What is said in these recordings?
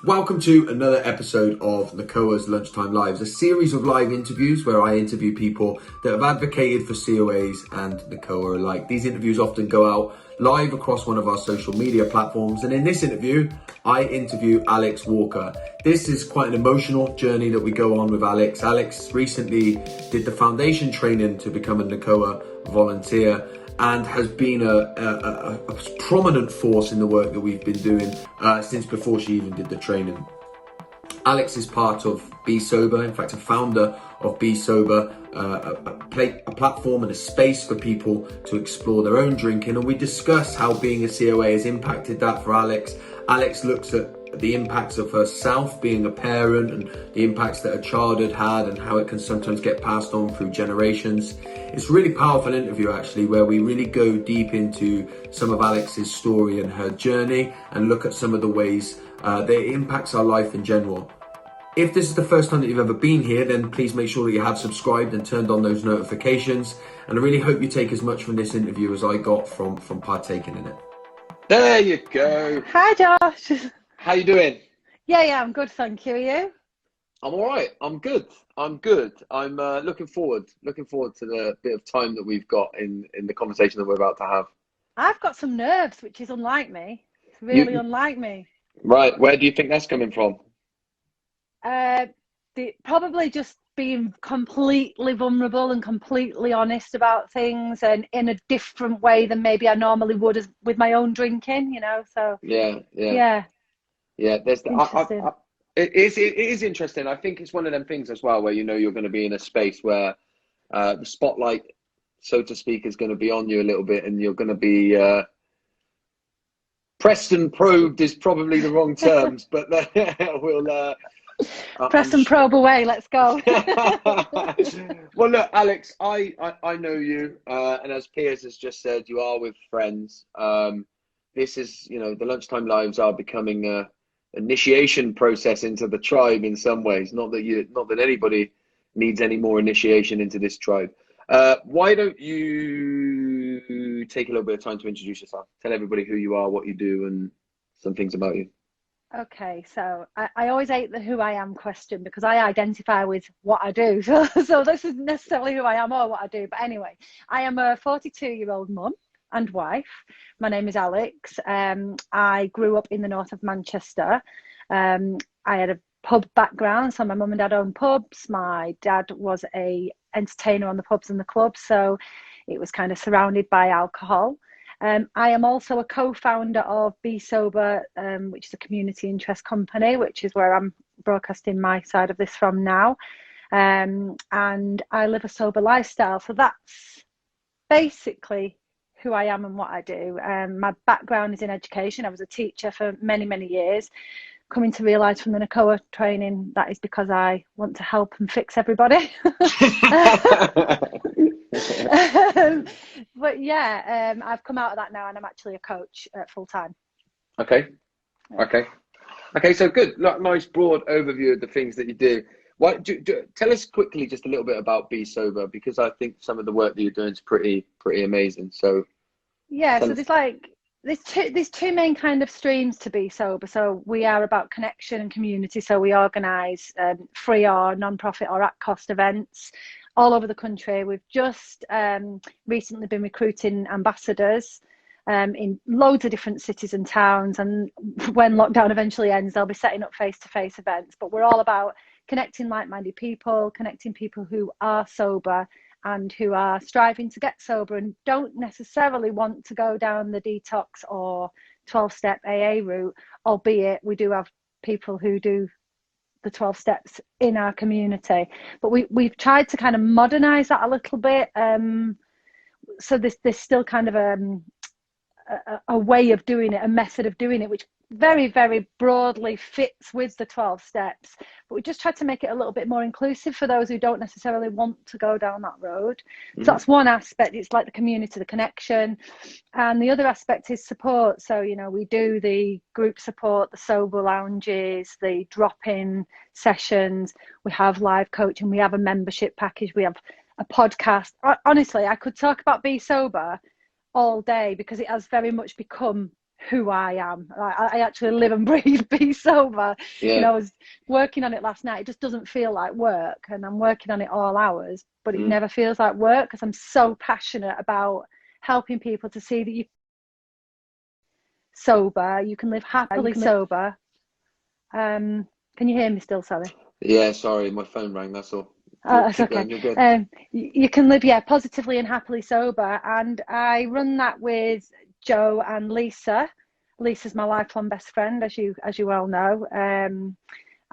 Welcome to another episode of Nacoa's Lunchtime Lives, a series of live interviews where I interview people that have advocated for COAs and Nacoa alike. These interviews often go out live across one of our social media platforms, and in this interview, I interview Alex Walker. This is quite an emotional journey that we go on with Alex. Alex recently did the foundation training to become a Nacoa volunteer, and has been a prominent force in the work that we've been doing since before she even did the training. Alex is part of Be Sober, in fact a founder of Be Sober, a platform and a space for people to explore their own drinking, and we discuss how being a COA has impacted that for Alex. Alex looks at the impacts of herself being a parent and the impacts that her childhood had and how it can sometimes get passed on through generations. It's a really powerful interview actually, where we really go deep into some of Alex's story and her journey and look at some of the ways that it impacts our life in general. If this is the first time that you've ever been here, then please make sure that you have subscribed and turned on those notifications. And I really hope you take as much from this interview as I got from partaking in it. There you go. Hi, Josh. How you doing? Yeah, I'm good, thank you. Are you? I'm all right. I'm good. I'm looking forward to the bit of time that we've got in the conversation that we're about to have. I've got some nerves, which is unlike me. It's really unlike me. Right. Where do you think that's coming from? Probably just being completely vulnerable and completely honest about things, and in a different way than maybe I normally would with my own drinking, So Yeah. There's it is interesting. I think it's one of them things as well where you're going to be in a space where the spotlight, so to speak, is going to be on you a little bit, and you're going to be pressed and probed is probably the wrong terms, but we'll press and probe away. Let's go. Well, look, Alex, I know you, and as Piers has just said, you are with friends. This is, the Lunchtime Lives are becoming a initiation process into the tribe in some ways. Not that anybody needs any more initiation into this tribe. Why don't you take a little bit of time to introduce yourself? Tell everybody who you are, what you do, and some things about you. Okay, so I always hate the who I am question because I identify with what I do. So this isn't necessarily who I am or what I do. But anyway, I am a 42-year-old mum and wife. My name is Alex. I grew up in the north of Manchester. I had a pub background, so my mum and dad owned pubs. My dad was a entertainer on the pubs and the clubs, so it was kind of surrounded by alcohol. I am also a co-founder of Be Sober, which is a community interest company, which is where I'm broadcasting my side of this from now. And I live a sober lifestyle. So that's basically who I am and what I do. My background is in education. I was a teacher for many, many years. Coming to realise from the Nacoa training, that is because I want to help and fix everybody. But yeah, I've come out of that now, and I'm actually a coach full time. Okay. So good. Nice broad overview of the things that you do. Tell us quickly just a little bit about Be Sober, because I think some of the work that you're doing is pretty amazing. So yeah, so there's two main kind of streams to Be Sober. So we are about connection and community. So we organise free or non-profit or at cost events all over the country. We've just recently been recruiting ambassadors in loads of different cities and towns, and when lockdown eventually ends, they'll be setting up face-to-face events. But we're all about connecting like-minded people, connecting people who are sober and who are striving to get sober and don't necessarily want to go down the detox or 12-step AA route, albeit we do have people who do the 12 steps in our community. But we've tried to kind of modernize that a little bit. So there's still kind of a way of doing it, a method of doing it, which very, very broadly fits with the 12 steps. But we just tried to make it a little bit more inclusive for those who don't necessarily want to go down that road. Mm-hmm. So that's one aspect. It's like the community, the connection. And the other aspect is support. So, we do the group support, the sober lounges, the drop-in sessions. We have live coaching. We have a membership package. We have a podcast. Honestly, I could talk about Be Sober all day because it has very much become who I am. I actually live and breathe be sober. Yeah. You know, I was working on it last night. It just doesn't feel like work, and I'm working on it all hours, but it never feels like work because I'm so passionate about helping people to see that you sober, you can live happily sober. Can you hear me still? Sorry. Yeah, sorry, my phone rang, that's all. That's Keep okay. going, you're good. You can live, positively and happily sober, and I run that with Joe and Lisa. Lisa's my lifelong best friend, as you well know.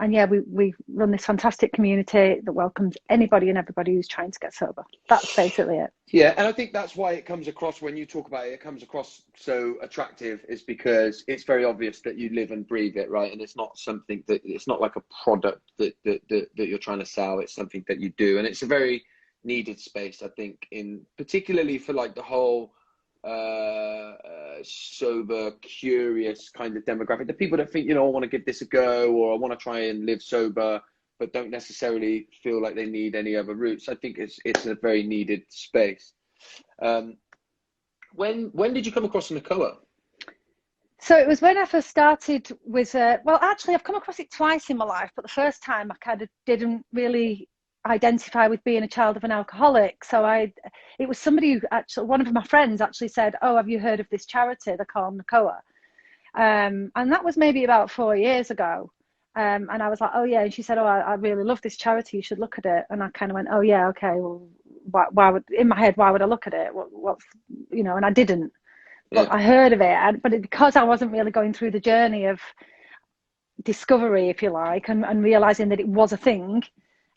And yeah, we run this fantastic community that welcomes anybody and everybody who's trying to get sober. That's basically it. Yeah, and I think that's why it comes across when you talk about it, it comes across so attractive, is because it's very obvious that you live and breathe it, right? And it's not something that, it's not like a product that you're trying to sell, it's something that you do. And it's a very needed space, I think, in particularly for like the whole sober, curious kind of demographic, the people that think, you know, I want to give this a go, or I want to try and live sober, but don't necessarily feel like they need any other routes. I think it's a very needed space. When did you come across Nacoa? So it was when I first started with, well, actually, I've come across it twice in my life, but the first time I kind of didn't really identify with being a child of an alcoholic. So it was somebody who actually, one of my friends actually said, oh, have you heard of this charity? They're called Nacoa. And that was maybe about 4 years ago. And I was like, oh yeah. And she said, oh, I really love this charity. You should look at it. And I kind of went, oh yeah, okay. Well, why would, in my head, why would I look at it? What's, you know, and I didn't. But I heard of it. But because I wasn't really going through the journey of discovery, if you like, and realizing that it was a thing,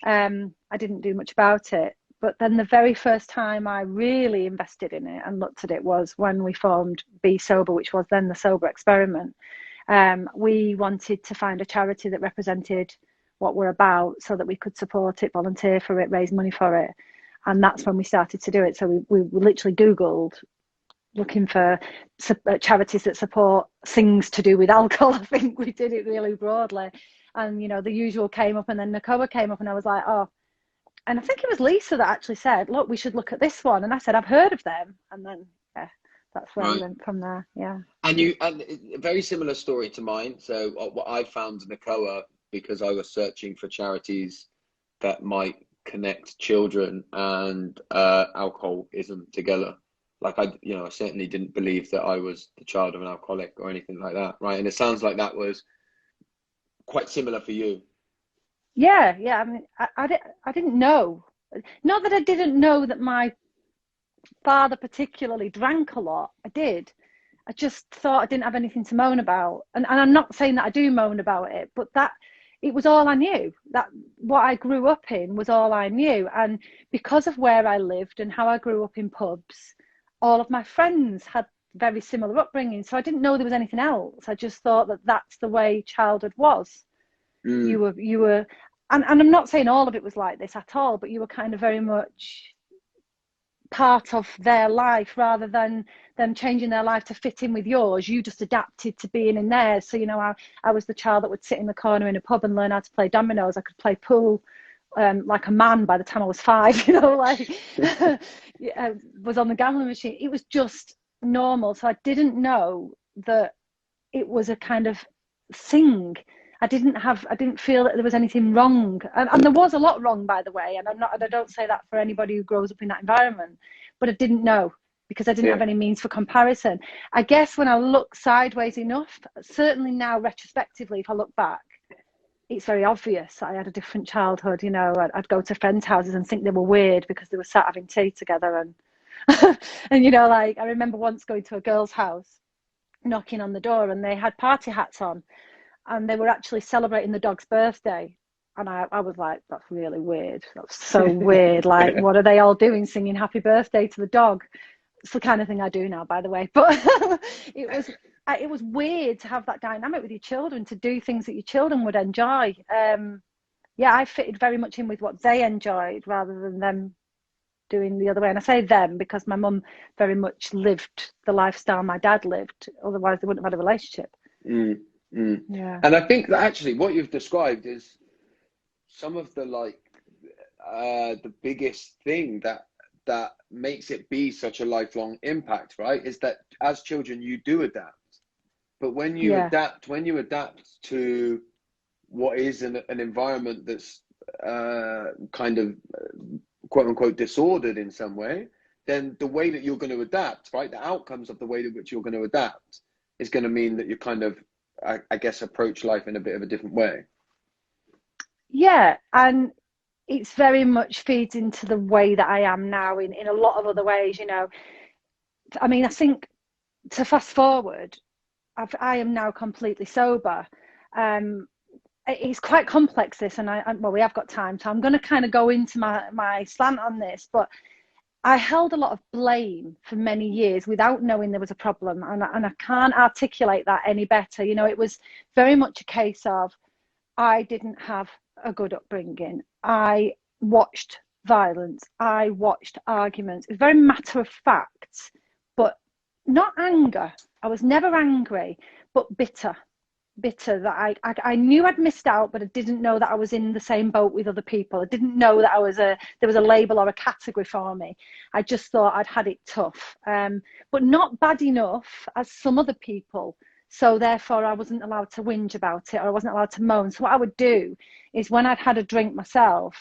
I didn't do much about it. But then the very first time I really invested in it and looked at it was when we formed Be Sober, which was then the Sober Experiment. We wanted to find a charity that represented what we're about so that we could support it, volunteer for it, raise money for it. And that's when we started to do it. So we literally Googled looking for charities that support things to do with alcohol. I think we did it really broadly. And, you know, the usual came up, and then Nacoa came up, and I was like, oh. And I think it was Lisa that actually said, look, we should look at this one. And I said, I've heard of them. And then, yeah, that's where we went from there. Yeah. And a very similar story to mine. So what I found Nacoa because I was searching for charities that might connect children and alcoholism together. Like I certainly didn't believe that I was the child of an alcoholic or anything like that, right? And it sounds like that was quite similar for you. Yeah. I mean, I didn't know. Not that I didn't know that my father particularly drank a lot. I did. I just thought I didn't have anything to moan about. And I'm not saying that I do moan about it, but that it was all I knew. That what I grew up in was all I knew. And because of where I lived and how I grew up in pubs, all of my friends had very similar upbringing. So I didn't know there was anything else. I just thought that that's the way childhood was. You were, and I'm not saying all of it was like this at all, but you were kind of very much part of their life rather than them changing their life to fit in with yours. You just adapted to being in theirs. So, you know, I was the child that would sit in the corner in a pub and learn how to play dominoes. I could play pool like a man by the time I was 5, you know, like I was on the gambling machine. It was just normal. So I didn't know that it was a kind of thing. I didn't feel that there was anything wrong. And there was a lot wrong, by the way. And I don't say that for anybody who grows up in that environment, but I didn't know because I didn't have any means for comparison. I guess when I look sideways enough, certainly now retrospectively, if I look back, it's very obvious I had a different childhood. You know, I'd go to friends' houses and think they were weird because they were sat having tea together. And, and, you know, like I remember once going to a girl's house, knocking on the door, and they had party hats on. And they were actually celebrating the dog's birthday. And I was like, that's really weird. That's so weird. Like, what are they all doing, singing happy birthday to the dog? It's the kind of thing I do now, by the way. But it was weird to have that dynamic with your children, to do things that your children would enjoy. I fitted very much in with what they enjoyed rather than them doing the other way. And I say them because my mum very much lived the lifestyle my dad lived. Otherwise, they wouldn't have had a relationship. Yeah. And I think that actually what you've described is some of the the biggest thing that makes it be such a lifelong impact, right? Is that as children you do adapt. But when you Yeah. adapt to what is an environment that's kind of quote unquote disordered in some way, then the way that you're going to adapt, right, the outcomes of the way in which you're going to adapt is going to mean that you kind of, I guess, approach life in a bit of a different way. Yeah, and it's very much feeds into the way that I am now in a lot of other ways, you know. I mean, I think, to fast forward, I am now completely sober. It's quite complex, this, and well, we have got time, so I'm going to kind of go into my slant on this, but I held a lot of blame for many years without knowing there was a problem, and I can't articulate that any better. You know, it was very much a case of I didn't have a good upbringing. I watched violence. I watched arguments. It was very matter of fact, but not anger. I was never angry, but bitter. Bitter that I knew I'd missed out, but I didn't know that I was in the same boat with other people. I didn't know that there was a label or a category for me. I just thought I'd had it tough, but not bad enough as some other people. So therefore, I wasn't allowed to whinge about it, or I wasn't allowed to moan. So what I would do is, when I'd had a drink myself,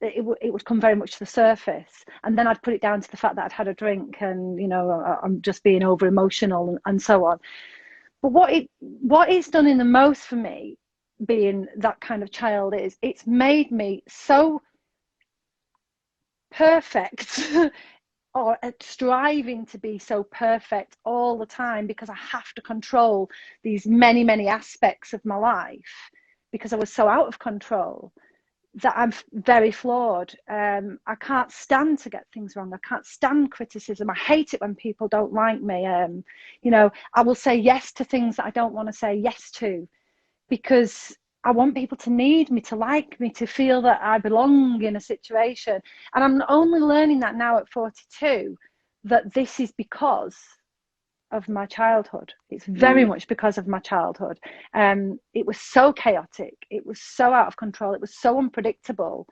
it would come very much to the surface, and then I'd put it down to the fact that I'd had a drink, and you know, I'm just being over emotional and so on. But what it's done in the most for me, being that kind of child, is it's made me so perfect or striving to be so perfect all the time, because I have to control these many, many aspects of my life, because I was so out of control, that I'm very flawed. I can't stand to get things wrong. I can't stand criticism. I hate it when people don't like me. You know, I will say yes to things that I don't want to say yes to, because I want people to need me, to like me, to feel that I belong in a situation. And I'm only learning that now at 42, that this is because of my childhood. It's very much because of my childhood. It was so chaotic. It was so out of control. It was so unpredictable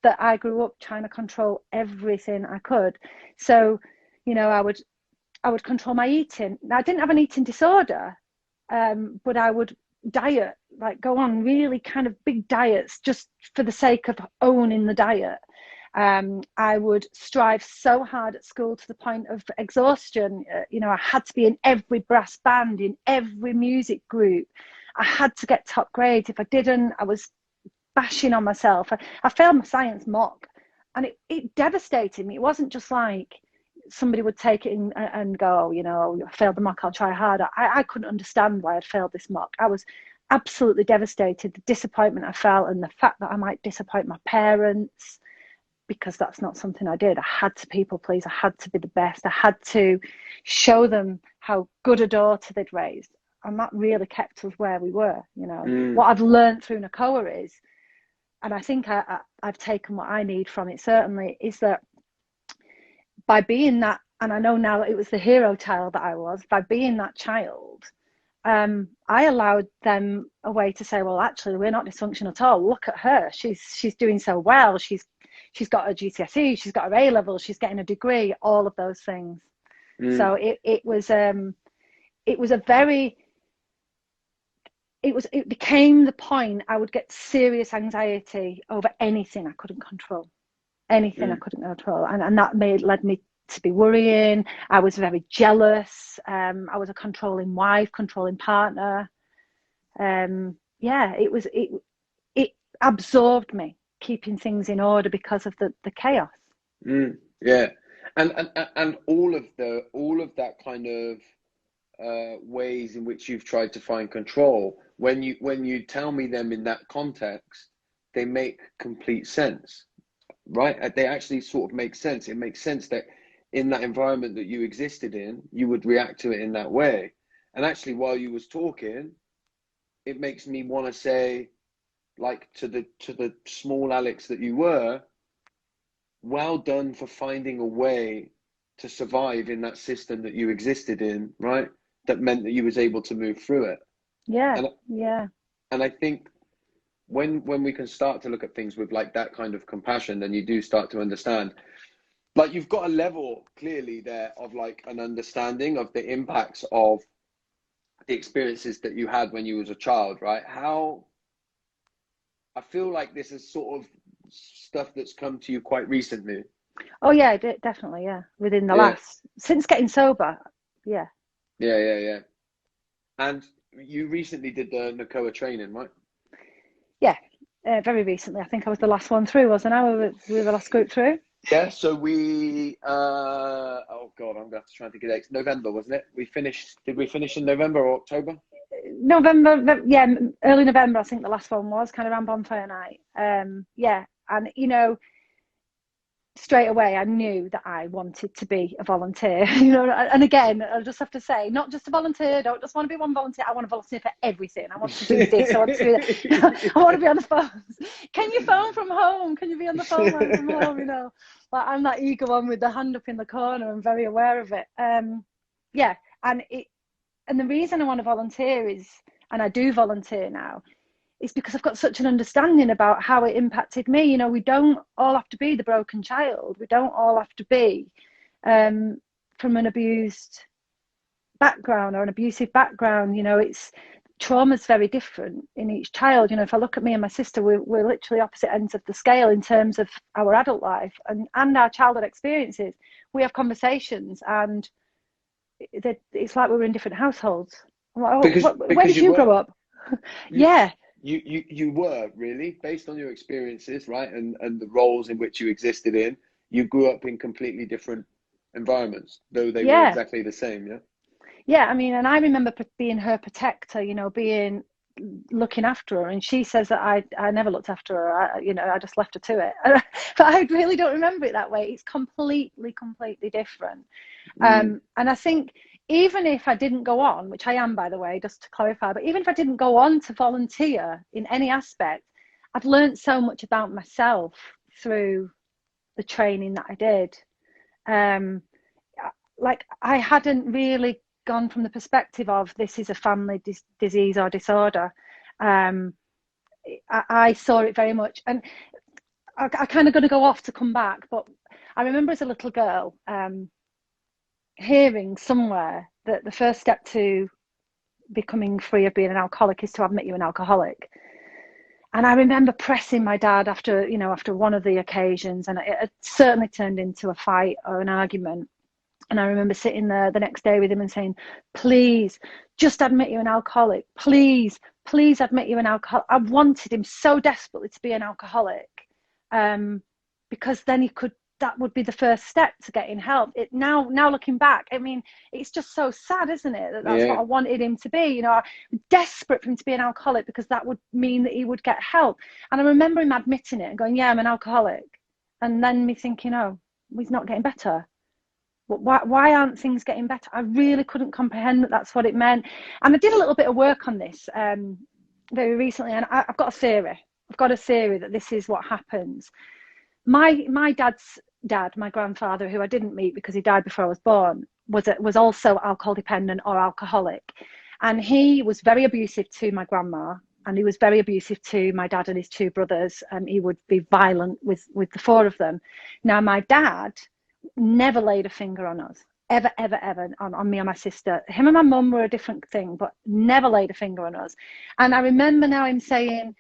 that I grew up trying to control everything I could. So, you know, I would control my eating. Now, I didn't have an eating disorder, but I would diet, like go on really kind of big diets just for the sake of owning the diet. I would strive so hard at school to the point of exhaustion. You know, I had to be in every brass band, in every music group. I had to get top grades. If I didn't, I was bashing on myself. I failed my science mock, and it devastated me. It wasn't just like somebody would take it in and go, oh, you know, I failed the mock, I'll try harder. I couldn't understand why I'd failed this mock. I was absolutely devastated. The disappointment I felt, and the fact that I might disappoint my parents, because that's not something I did. I had to people please. I had to be the best. I had to show them how good a daughter they'd raised. And that really kept us where we were, you know. What I've learned through Nacoa is, and I think I've taken what I need from it certainly, is that by being that, and I know now that it was the hero child that I was, by being that child, I allowed them a way to say, well, actually, we're not dysfunctional at all. Look at her. She's doing so well. She's got her GCSE, she's got her A level, she's getting a degree, all of those things. So it became the point I would get serious anxiety over anything I couldn't control. Anything I couldn't control. And that led me to be worrying. I was very jealous. I was a controlling wife, controlling partner. It absorbed me, keeping things in order because of the chaos. Yeah, and all of that kind of ways in which you've tried to find control, when you tell me them in that context, they make complete sense, right? They actually sort of make sense. It makes sense that in that environment that you existed in, you would react to it in that way. And actually, while you was talking, it makes me want to say, like, to the small Alex that you were, well done for finding a way to survive in that system that you existed in, right? That meant that you was able to move through it. Yeah. And I think when we can start to look at things with like that kind of compassion, then you do start to understand. Like, you've got a level clearly there of like an understanding of the impacts of the experiences that you had when you was a child, right? How I feel like this is sort of stuff that's come to you quite recently. Oh yeah, definitely, yeah. Within the Yeah, last, since getting sober, yeah. yeah. And you recently did the Nacoa training, right? Yeah, very recently. I think I was the last one through, wasn't I? We were the last group through. Yeah, so we oh god, I'm gonna have to try and think of dates. November, wasn't it? Did we finish in November or October? November, yeah, early November, I think the last one was, kind of around bonfire night. Yeah, and you know, straight away I knew that I wanted to be a volunteer. You know, and again, I just have to say, not just a volunteer. I don't just want to be one volunteer. I want to volunteer for everything. I want to do this. I want to do that. I want to be on the phone. Can you phone from home? Can you be on the phone from home? You know, like I'm that eager one with the hand up in the corner. I'm very aware of it. Yeah, and the reason I want to volunteer is, and I do volunteer now, is because I've got such an understanding about how it impacted me. You know, we don't all have to be the broken child. We don't all have to be from an abused background or an abusive background. You know, trauma's very different in each child. You know, if I look at me and my sister, we're literally opposite ends of the scale in terms of our adult life and our childhood experiences. We have conversations and it's like we were in different households. I'm like, oh, where did you grow up? Yeah. You were really, based on your experiences, right, and the roles in which you existed in, you grew up in completely different environments, though they were exactly the same. Yeah, I mean, and I remember being her protector, you know, looking after her, and she says that I never looked after her. You know, I just left her to it. But I really don't remember it that way. It's completely different. And I think even if I didn't go on, which I am, by the way, just to clarify, but even if I didn't go on to volunteer in any aspect, I've learned so much about myself through the training that I did. Like I hadn't really gone from the perspective of this is a family disease or disorder. I saw it very much, and I kind of going to go off to come back, but I remember as a little girl hearing somewhere that the first step to becoming free of being an alcoholic is to admit you're an alcoholic. And I remember pressing my dad after one of the occasions, and it certainly turned into a fight or an argument. And I remember sitting there the next day with him and saying, please, just admit you're an alcoholic. Please admit you're an alcoholic. I wanted him so desperately to be an alcoholic because then that would be the first step to getting help. Now looking back, I mean, it's just so sad, isn't it? That's what I wanted him to be. You know, I'm desperate for him to be an alcoholic because that would mean that he would get help. And I remember him admitting it and going, yeah, I'm an alcoholic. And then me thinking, oh, he's not getting better. Why aren't things getting better? I really couldn't comprehend that that's what it meant. And I did a little bit of work on this very recently, and I've got a theory. I've got a theory that this is what happens. My dad's dad, my grandfather, who I didn't meet because he died before I was born, was also alcohol dependent or alcoholic. And he was very abusive to my grandma, and he was very abusive to my dad and his two brothers. He would be violent with the four of them. Now, my dad never laid a finger on us, ever on me and my sister. Him and my mum were a different thing, but never laid a finger on us. And I remember now him saying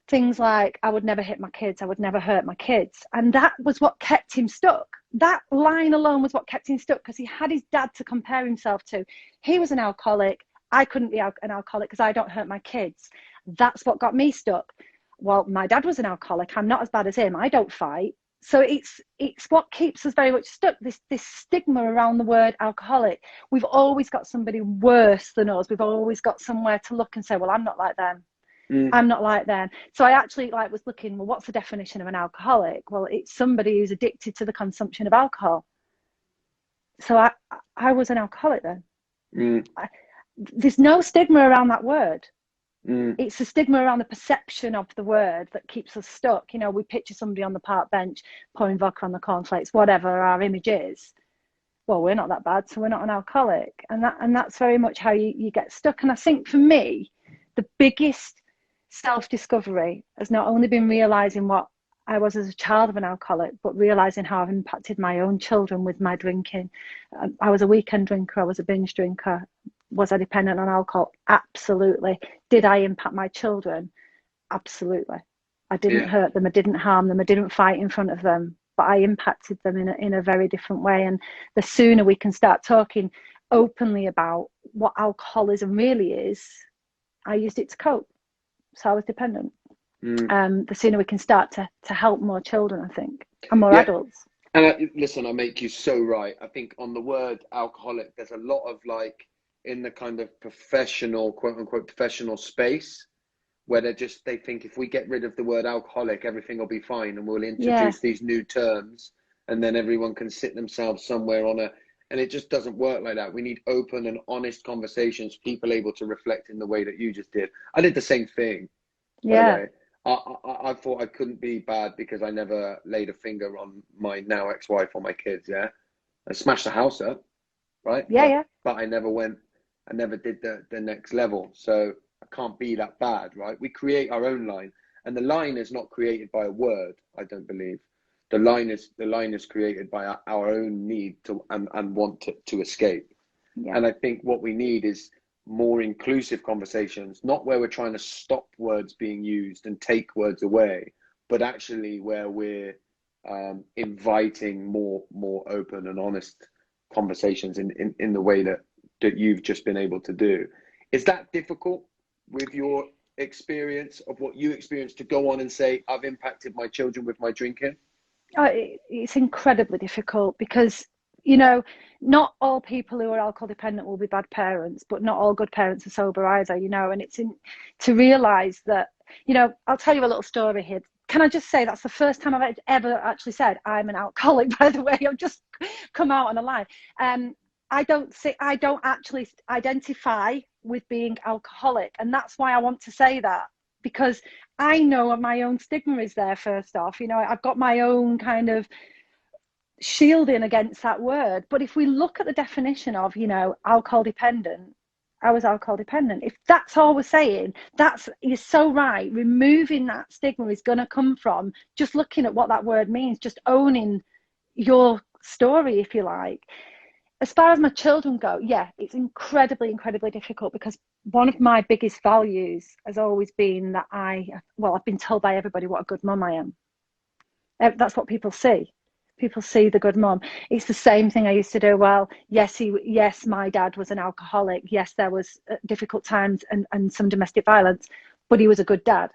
things like, I would never hit my kids, I would never hurt my kids. And that was what kept him stuck. That line alone was what kept him stuck, because he had his dad to compare himself to. He was an alcoholic. I couldn't be an alcoholic because I don't hurt my kids. That's what got me stuck. Well, my dad was an alcoholic. I'm not as bad as him. I don't fight. So it's what keeps us very much stuck, this stigma around the word alcoholic. We've always got somebody worse than us. We've always got somewhere to look and say, well, I'm not like them. I'm not like them. So I actually was looking, well, what's the definition of an alcoholic? Well, it's somebody who's addicted to the consumption of alcohol. So I was an alcoholic then. There's no stigma around that word. It's a stigma around the perception of the word that keeps us stuck. You know, we picture somebody on the park bench pouring vodka on the cornflakes, whatever our image is. Well, we're not that bad, so we're not an alcoholic. And that's very much how you get stuck. And I think for me, the biggest self-discovery has not only been realising what I was as a child of an alcoholic, but realising how I've impacted my own children with my drinking. I was a weekend drinker, I was a binge drinker. Was I dependent on alcohol? Absolutely. Did I impact my children? Absolutely. I didn't hurt them, I didn't harm them, I didn't fight in front of them, but I impacted them in a very different way. And the sooner we can start talking openly about what alcoholism really is, I used it to cope, so I was dependent. The sooner we can start to help more children, I think, and more adults. And listen, I make you so right. I think on the word alcoholic, there's a lot of like in the kind of professional, quote unquote, professional space, where they think if we get rid of the word alcoholic, everything will be fine, and we'll introduce these new terms, and then everyone can sit themselves somewhere and it just doesn't work like that. We need open and honest conversations, people able to reflect in the way that you just did. I did the same thing. Yeah. I thought I couldn't be bad because I never laid a finger on my now ex-wife or my kids. Yeah. I smashed the house up. Right. But I never did the next level. So I can't be that bad, right? We create our own line, and the line is not created by a word. I don't believe the line is created by our own need to and want to escape. And I think what we need is more inclusive conversations, not where we're trying to stop words being used and take words away, but actually where we're inviting more open and honest conversations in the way that you've just been able to do. Is that difficult with your experience of what you experienced to go on and say, I've impacted my children with my drinking? It's incredibly difficult because, you know, not all people who are alcohol dependent will be bad parents, but not all good parents are sober either, you know, and it's to realise that, you know, I'll tell you a little story here. Can I just say that's the first time I've ever actually said I'm an alcoholic, by the way. I've just come out on a lie. I don't actually identify with being alcoholic, and that's why I want to say that, because I know my own stigma is there. First off, you know, I've got my own kind of shielding against that word. But if we look at the definition of, you know, alcohol dependent, I was alcohol dependent. If that's all we're saying, you're so right. Removing that stigma is going to come from just looking at what that word means, just owning your story, if you like. As far as my children go, yeah, it's incredibly, incredibly difficult, because one of my biggest values has always been that I've been told by everybody what a good mum I am. That's what people see. People see the good mum. It's the same thing I used to do. Well, yes, my dad was an alcoholic. Yes, there was difficult times and some domestic violence, but he was a good dad.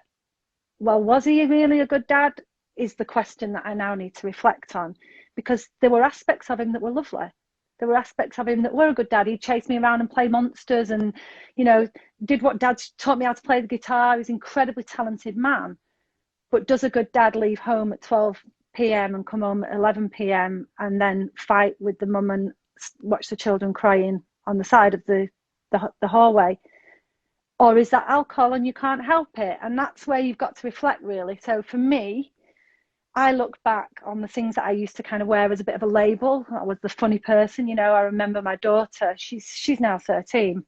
Well, was he really a good dad is the question that I now need to reflect on, because there were aspects of him that were lovely. There were aspects of him that were a good dad. He'd chase me around and play monsters and, you know, did what dad taught me how to play the guitar. He was an incredibly talented man. But does a good dad leave home at 12 p.m. and come home at 11 p.m. and then fight with the mum and watch the children crying on the side of the hallway? Or is that alcohol and you can't help it? And that's where you've got to reflect, really. So for me, I look back on the things that I used to kind of wear as a bit of a label. I was the funny person, you know. I remember my daughter, she's now 13,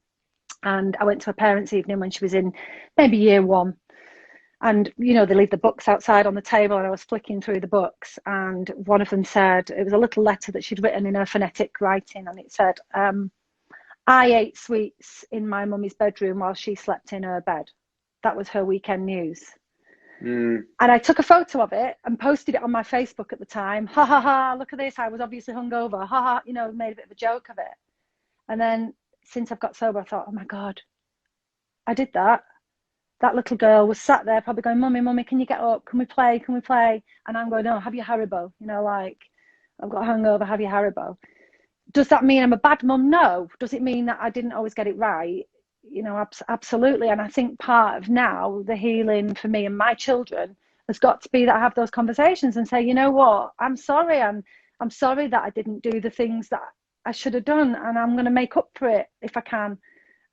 and I went to a parents' evening when she was in maybe year 1. And, you know, they leave the books outside on the table, and I was flicking through the books, and one of them said, it was a little letter that she'd written in her phonetic writing, and it said, I ate sweets in my mummy's bedroom while she slept in her bed. That was her weekend news. And I took a photo of it and posted it on my Facebook at the time. Ha ha ha, look at this. I was obviously hungover. Ha ha, you know, made a bit of a joke of it. And then since I've got sober, I thought, oh my God, I did that. That little girl was sat there probably going, Mummy, can you get up? Can we play? And I'm going, no, have your Haribo. You know, like, I've got a hangover, have your Haribo. Does that mean I'm a bad mum? No. Does it mean that I didn't always get it right? You know, absolutely. And I think part of now the healing for me and my children has got to be that I have those conversations and say, you know what, I'm sorry. I'm sorry that I didn't do the things that I should have done, and I'm going to make up for it if I can.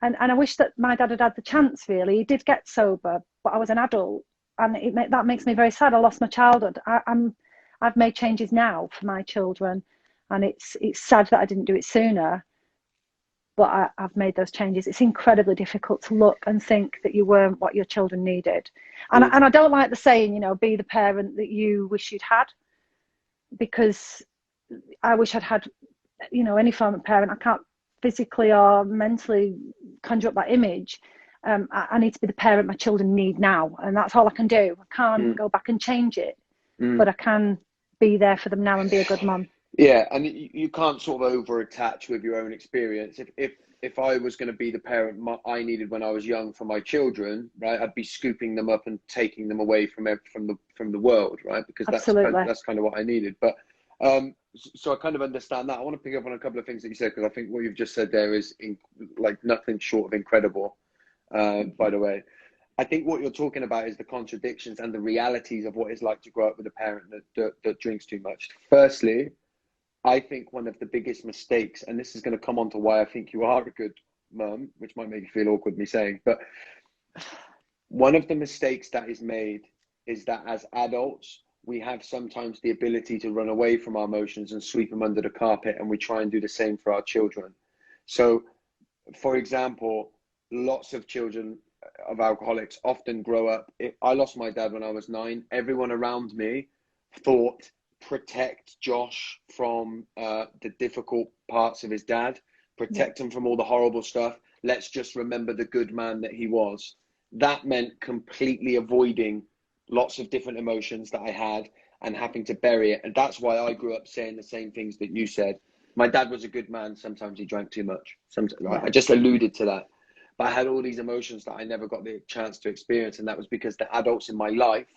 And I wish that my dad had the chance, really. He did get sober, but I was an adult, and that makes me very sad. I lost my childhood. I've made changes now for my children, and it's sad that I didn't do it sooner. But I've made those changes. It's incredibly difficult to look and think that you weren't what your children needed. And I don't like the saying, you know, be the parent that you wish you'd had, because I wish I'd had, you know, any form of parent. I can't physically or mentally conjure up that image, I need to be the parent my children need now, and that's all I can do. I can't go back and change it, but I can be there for them now and be a good mum. Yeah, and you can't sort of over attach with your own experience. If I was going to be the parent I needed when I was young for my children, right, I'd be scooping them up and taking them away from the world, right? Because that's kind of what I needed. But so I kind of understand that. I want to pick up on a couple of things that you said, because I think what you've just said there is like nothing short of incredible. By the way, I think what you're talking about is the contradictions and the realities of what it's like to grow up with a parent that drinks too much. Firstly, I think one of the biggest mistakes, and this is going to come on to why I think you are a good mum, which might make you feel awkward me saying, but one of the mistakes that is made is that as adults, we have sometimes the ability to run away from our emotions and sweep them under the carpet, and we try and do the same for our children. So, for example, lots of children of alcoholics often grow up. I lost my dad when I was 9. Everyone around me thought, protect Josh from the difficult parts of his dad, protect him from all the horrible stuff. Let's just remember the good man that he was. That meant completely avoiding lots of different emotions that I had and having to bury it. And that's why I grew up saying the same things that you said. My dad was a good man. Sometimes he drank too much. Sometimes, I just alluded to that. But I had all these emotions that I never got the chance to experience. And that was because the adults in my life,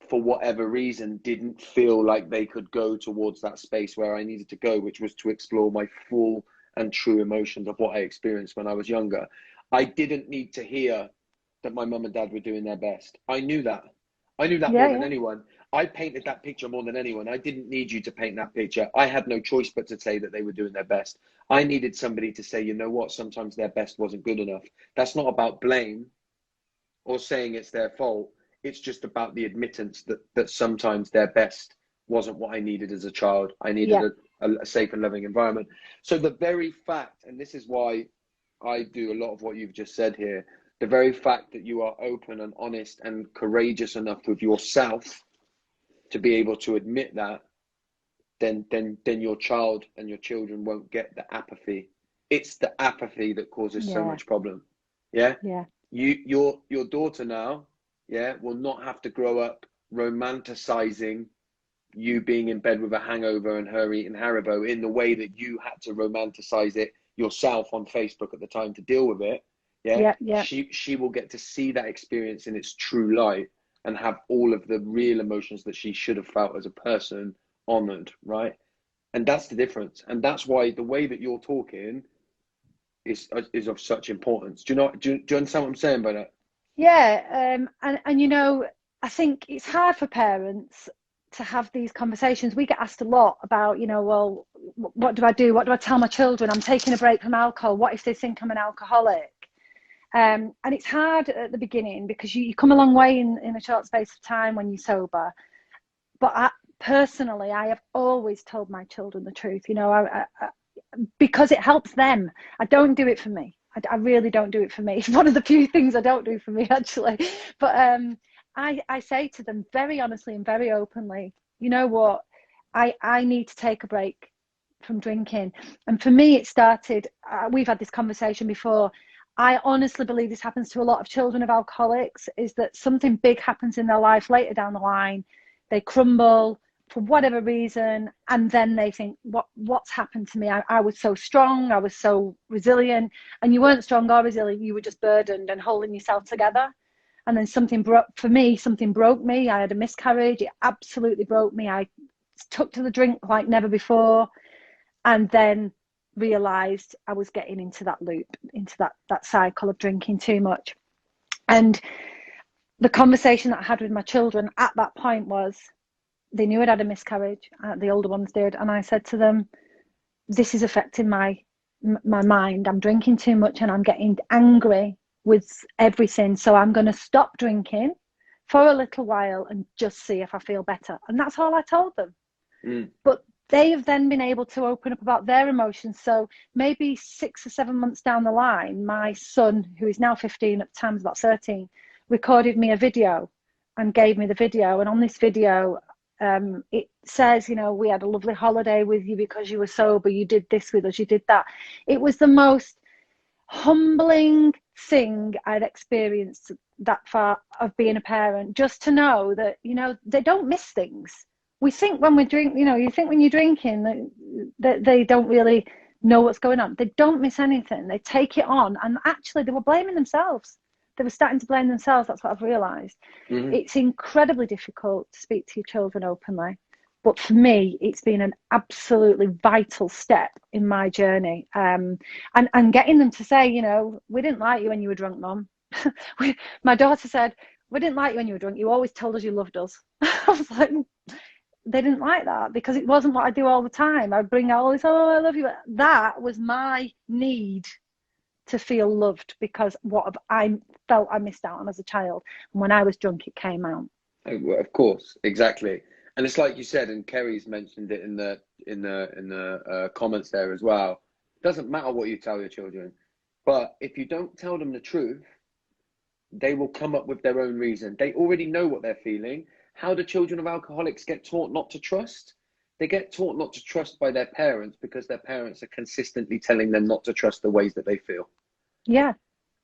for whatever reason, didn't feel like they could go towards that space where I needed to go, which was to explore my full and true emotions of what I experienced when I was younger. I didn't need to hear that my mum and dad were doing their best. I knew that. I knew that more than anyone. I painted that picture more than anyone. I didn't need you to paint that picture. I had no choice but to say that they were doing their best. I needed somebody to say, you know what, sometimes their best wasn't good enough. That's not about blame or saying it's their fault. It's just about the admittance that sometimes their best wasn't what I needed as a child. I needed a safe and loving environment. So the very fact, and this is why I do a lot of what you've just said here, the very fact that you are open and honest and courageous enough with yourself to be able to admit that, then your child and your children won't get the apathy. It's the apathy that causes so much problem. Yeah. Your daughter now, will not have to grow up romanticizing you being in bed with a hangover and her eating Haribo in the way that you had to romanticize it yourself on Facebook at the time to deal with it. She will get to see that experience in its true light and have all of the real emotions that she should have felt as a person honored, right? And that's the difference. And that's why the way that you're talking is of such importance. Do you understand what I'm saying by that? Yeah, and you know, I think it's hard for parents to have these conversations. We get asked a lot about, you know, well, what do I do? What do I tell my children? I'm taking a break from alcohol. What if they think I'm an alcoholic? And it's hard at the beginning because you come a long way in a short space of time when you're sober. But personally, I have always told my children the truth, you know, because it helps them. I don't do it for me. I really don't do it for me. It's one of the few things I don't do for me, actually. But I say to them very honestly and very openly, you know what, I need to take a break from drinking. And for me, it started, we've had this conversation before. I honestly believe this happens to a lot of children of alcoholics, is that something big happens in their life later down the line. They crumble for whatever reason, and then they think, what's happened to me? I was so strong, I was so resilient, and you weren't strong or resilient, you were just burdened and holding yourself together. And then something broke me. I had a miscarriage. It absolutely broke me. I took to the drink like never before, and then realized I was getting into that loop, into that cycle of drinking too much. And the conversation that I had with my children at that point was, they knew I'd had a miscarriage, the older ones did, and I said to them, this is affecting my mind. I'm drinking too much and I'm getting angry with everything, so I'm going to stop drinking for a little while and just see if I feel better. And that's all I told them. But they have then been able to open up about their emotions. So maybe 6 or 7 months down the line, my son, who is now 15, at the time was about 13, recorded me a video and gave me the video. And on this video, it says, you know, we had a lovely holiday with you because you were sober, you did this with us, you did that. It was the most humbling thing I'd experienced that far of being a parent, just to know that, you know, they don't miss things. We think when we drink, you know, you think when you're drinking that they don't really know what's going on. They don't miss anything. They take it on, and actually they were blaming themselves. They were starting to blame themselves. That's what I've realised. Mm-hmm. It's incredibly difficult to speak to your children openly. But for me, it's been an absolutely vital step in my journey. And getting them to say, you know, we didn't like you when you were drunk, Mum. My daughter said, we didn't like you when you were drunk. You always told us you loved us. I was like, they didn't like that because it wasn't what I do all the time. I'd bring out all this, oh, I love you. That was my need to feel loved because what I felt I missed out on as a child. And when I was drunk, it came out. Of course, exactly. And it's like you said, and Kerry's mentioned it in the comments there as well. It doesn't matter what you tell your children, but if you don't tell them the truth, they will come up with their own reason. They already know what they're feeling. How do children of alcoholics get taught not to trust? They get taught not to trust by their parents because their parents are consistently telling them not to trust the ways that they feel. Yeah.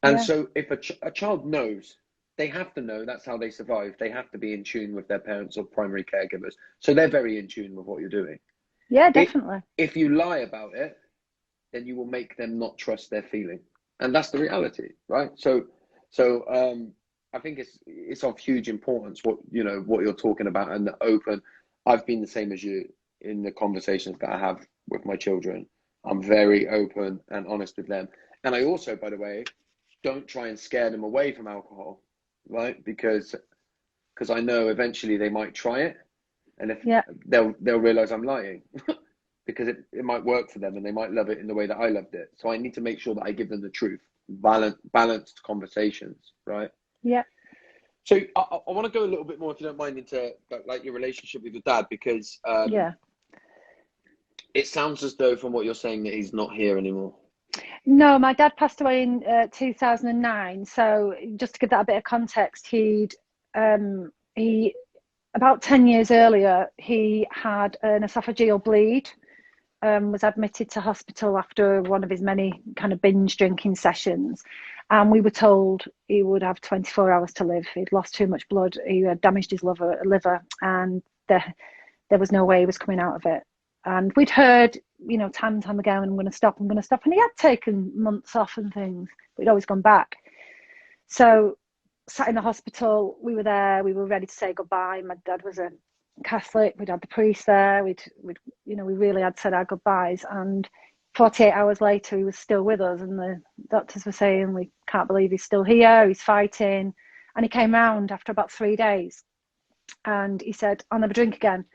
And so if a child knows, they have to know that's how they survive. They have to be in tune with their parents or primary caregivers. So they're very in tune with what you're doing. Yeah, definitely. If you lie about it, then you will make them not trust their feeling. And that's the reality, right? So I think it's of huge importance what you're talking about, and the open. I've been the same as you in the conversations that I have with my children. I'm very open and honest with them. And I also, by the way, don't try and scare them away from alcohol, right? Because I know eventually they might try it, and if they'll realize I'm lying because it might work for them and they might love it in the way that I loved it. So I need to make sure that I give them the truth, balanced conversations, right? Yeah. So I want to go a little bit more, if you don't mind, into like your relationship with your dad, because it sounds as though from what you're saying that he's not here anymore. No, my dad passed away in 2009. So just to give that a bit of context, he about 10 years earlier, he had an esophageal bleed, was admitted to hospital after one of his many kind of binge drinking sessions. And we were told he would have 24 hours to live. He'd lost too much blood. He had damaged his liver, and there was no way he was coming out of it. And we'd heard, you know, time and time again, I'm going to stop. And he had taken months off and things, but he'd always gone back. So sat in the hospital, we were there, we were ready to say goodbye. My dad was a Catholic, we'd had the priest there, we really had said our goodbyes. And 48 hours later, he was still with us. And the doctors were saying, we can't believe he's still here, he's fighting. And he came round after about 3 days. And he said, I'll never drink again.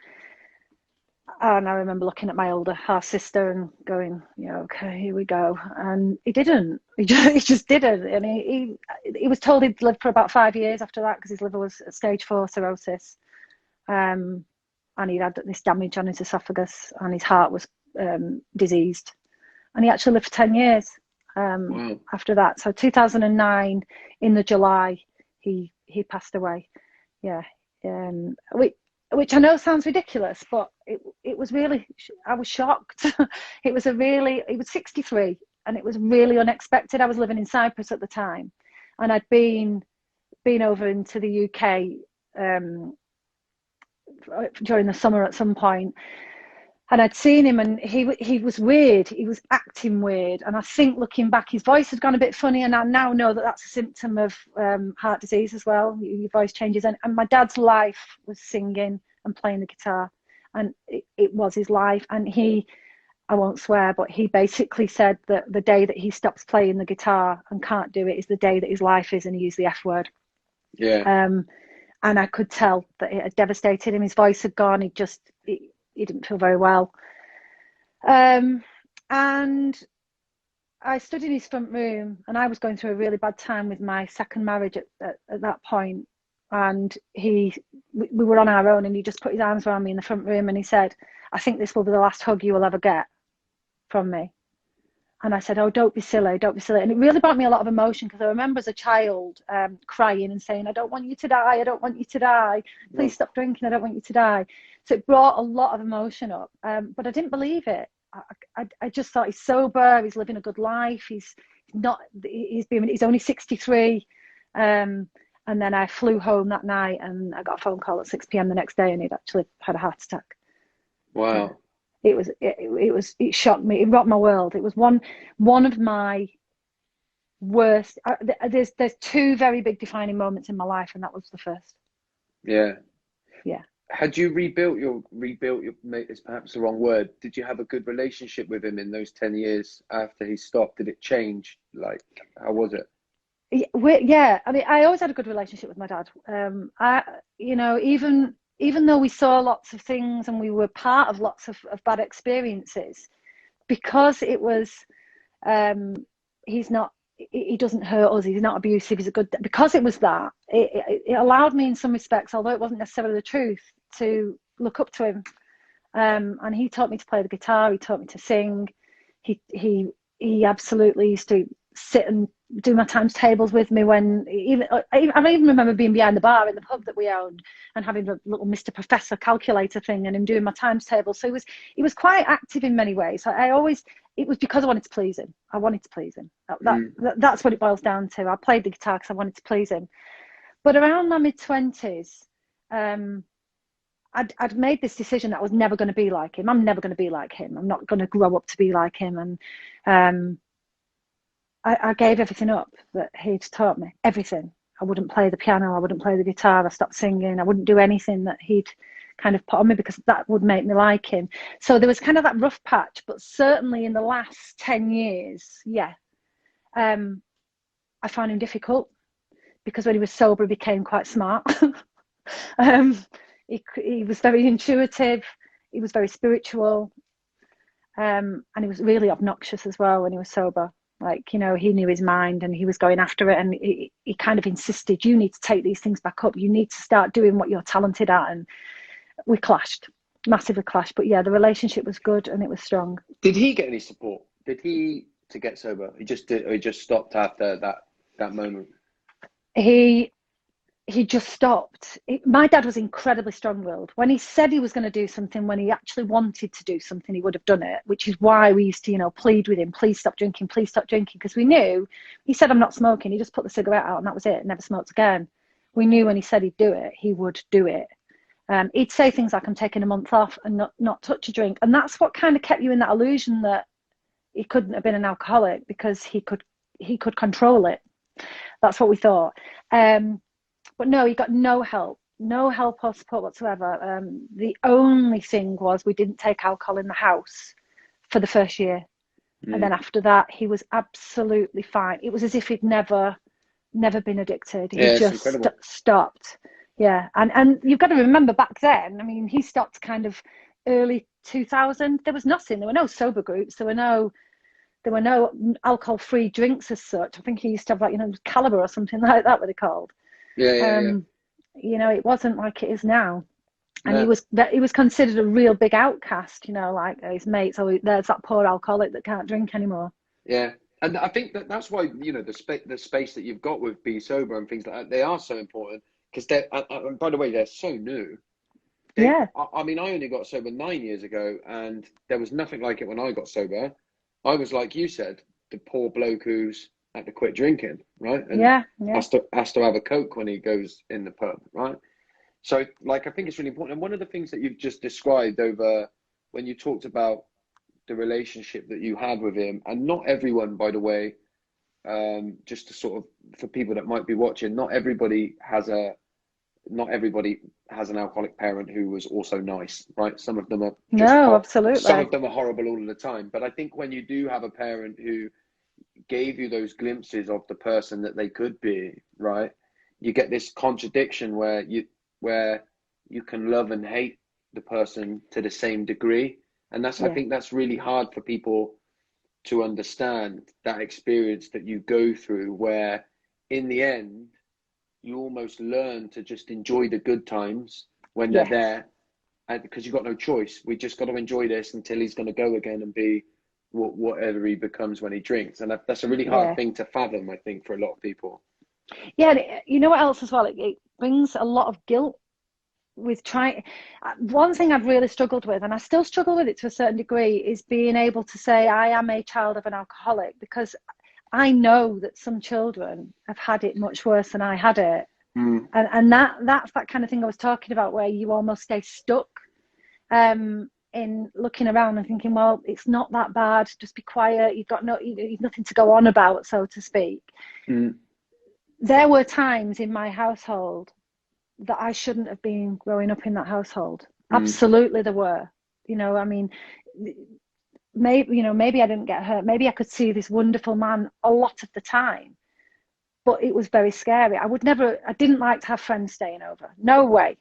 And I remember looking at my older half sister and going, yeah, okay, here we go. And he didn't. He just didn't. And he was told he'd live for about 5 years after that because his liver was at stage 4 cirrhosis. And he'd had this damage on his esophagus and his heart was diseased. And he actually lived for 10 years after that. So 2009, in the July, he passed away. Yeah. Which I know sounds ridiculous, but it was really, I was shocked. He was 63, and it was really unexpected. I was living in Cyprus at the time, and I'd been over into the UK during the summer at some point, and I'd seen him, and he was weird. He was acting weird, and I think looking back, his voice had gone a bit funny, and I now know that that's a symptom of heart disease as well. Your voice changes, and my dad's life was singing and playing the guitar, and it was his life. And I won't swear, but he basically said that the day that he stops playing the guitar and can't do it is the day that his life is, and he used the F word. Yeah. And I could tell that it had devastated him. His voice had gone. He didn't feel very well. And I stood in his front room, and I was going through a really bad time with my second marriage at that point. And we were on our own, and he just put his arms around me in the front room, and he said, I think this will be the last hug you will ever get from me. And I said, oh, don't be silly, don't be silly. And it really brought me a lot of emotion, because I remember as a child crying and saying, I don't want you to die, I don't want you to die. Please stop drinking, I don't want you to die. So it brought a lot of emotion up, but I didn't believe it. I just thought, he's sober, he's living a good life, he's only 63. And then I flew home that night, and I got a phone call at 6 p.m. the next day, and he'd actually had a heart attack. Wow. It shocked me. It rocked my world. It was one of my worst. There's two very big defining moments in my life, and that was the first. Yeah. Yeah. Had you rebuilt your is perhaps the wrong word. Did you have a good relationship with him in those 10 years after he stopped? Did it change? Like, how was it? Yeah. I mean, I always had a good relationship with my dad. Even though we saw lots of things and we were part of lots of bad experiences, because it was, he doesn't hurt us, he's not abusive, he's a good, because it was that, it allowed me in some respects, although it wasn't necessarily the truth, to look up to him. And he taught me to play the guitar, he taught me to sing, he absolutely used to sit and do my times tables with me. I even remember being behind the bar in the pub that we owned and having a little Mr. Professor calculator thing and him doing my times table. So he was quite active in many ways. It was because I wanted to please him. I wanted to please him. That's what it boils down to. I played the guitar because I wanted to please him. But around my mid-20s, I'd made this decision that I was never going to be like him. I'm never going to be like him. I'm not going to grow up to be like him. And I gave everything up that he'd taught me, everything. I wouldn't play the piano, I wouldn't play the guitar, I stopped singing, I wouldn't do anything that he'd kind of put on me, because that would make me like him. So there was kind of that rough patch, but certainly in the last 10 years, I found him difficult, because when he was sober, he became quite smart. He was very intuitive, he was very spiritual, and he was really obnoxious as well when he was sober. Like, he knew his mind and he was going after it, and he kind of insisted, you need to take these things back up, you need to start doing what you're talented at. And we clashed, massively clashed, but yeah, the relationship was good and it was strong. Did he get any support? Did he to get sober? He just stopped after that moment? He just stopped. My dad was incredibly strong-willed. When he said he was going to do something, when he actually wanted to do something, he would have done it, which is why we used to, plead with him, please stop drinking, because we knew, he said, I'm not smoking. He just put the cigarette out and that was it, never smoked again. We knew when he said he'd do it, he would do it. He'd say things like, I'm taking a month off and not touch a drink. And that's what kind of kept you in that illusion that he couldn't have been an alcoholic, because he could control it. That's what we thought. But no, he got no help or support whatsoever. The only thing was, we didn't take alcohol in the house for the first year. And then after that, he was absolutely fine. It was as if he'd never been addicted. He just stopped. Yeah. And you've got to remember, back then, I mean, he stopped kind of early 2000. There was nothing. There were no sober groups. There were no alcohol-free drinks as such. I think he used to have Caliber or something like that, what they called. Yeah. It wasn't like it is now. And he was considered a real big outcast, like his mates. Oh, there's that poor alcoholic that can't drink anymore. Yeah, and I think that's why the space that you've got with Be Sober and things like that, they are so important, because they're and by the way, they're so new. I mean, I only got sober 9 years ago, and there was nothing like it when I got sober. I was, like you said, the poor bloke who's had to quit drinking, right? And has to have a Coke when he goes in the pub, right? So, I think it's really important. And one of the things that you've just described over when you talked about the relationship that you had with him, and not everyone, by the way, just to sort of, for people that might be watching, not everybody has an alcoholic parent who was also nice, right? Some of them are absolutely. Some of them are horrible all of the time. But I think when you do have a parent who gave you those glimpses of the person that they could be, right, you get this contradiction where you can love and hate the person to the same degree. And I think that's really hard for people to understand, that experience that you go through, where in the end you almost learn to just enjoy the good times when they're there, and because you've got no choice. We just got to enjoy this until he's going to go again and be whatever he becomes when he drinks. And that's a really hard thing to fathom, I think, for a lot of people. Yeah, and you know what else as well? It brings a lot of guilt with trying. One thing I've really struggled with, and I still struggle with it to a certain degree, is being able to say I am a child of an alcoholic, because I know that some children have had it much worse than I had it. And that's that kind of thing I was talking about, where you almost stay stuck in looking around and thinking, well, it's not that bad, just be quiet, you've nothing to go on about, so to speak. There were times in my household that I shouldn't have been growing up in that household. Absolutely there were. You know, I mean, maybe I didn't get hurt, maybe I could see this wonderful man a lot of the time, but it was very scary. I didn't like to have friends staying over. No way.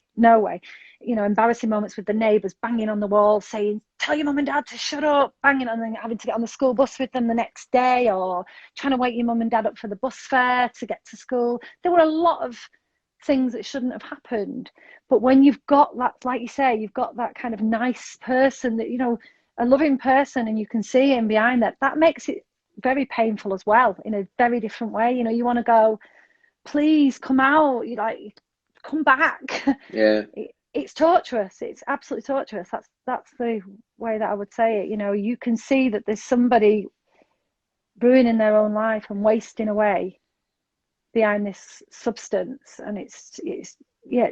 You know, embarrassing moments with the neighbours, banging on the wall saying, tell your mum and dad to shut up, banging, and then having to get on the school bus with them the next day, or trying to wake your mum and dad up for the bus fare to get to school. There were a lot of things that shouldn't have happened. But when you've got that, like you say, you've got that kind of nice person, that, you know, a loving person, and you can see him behind that makes it very painful as well, in a very different way. You know, you want to go, please come out, you like, come back. Yeah. It's torturous. It's absolutely torturous. That's the way that I would say it. You know, you can see that there's somebody ruining their own life and wasting away behind this substance, and it's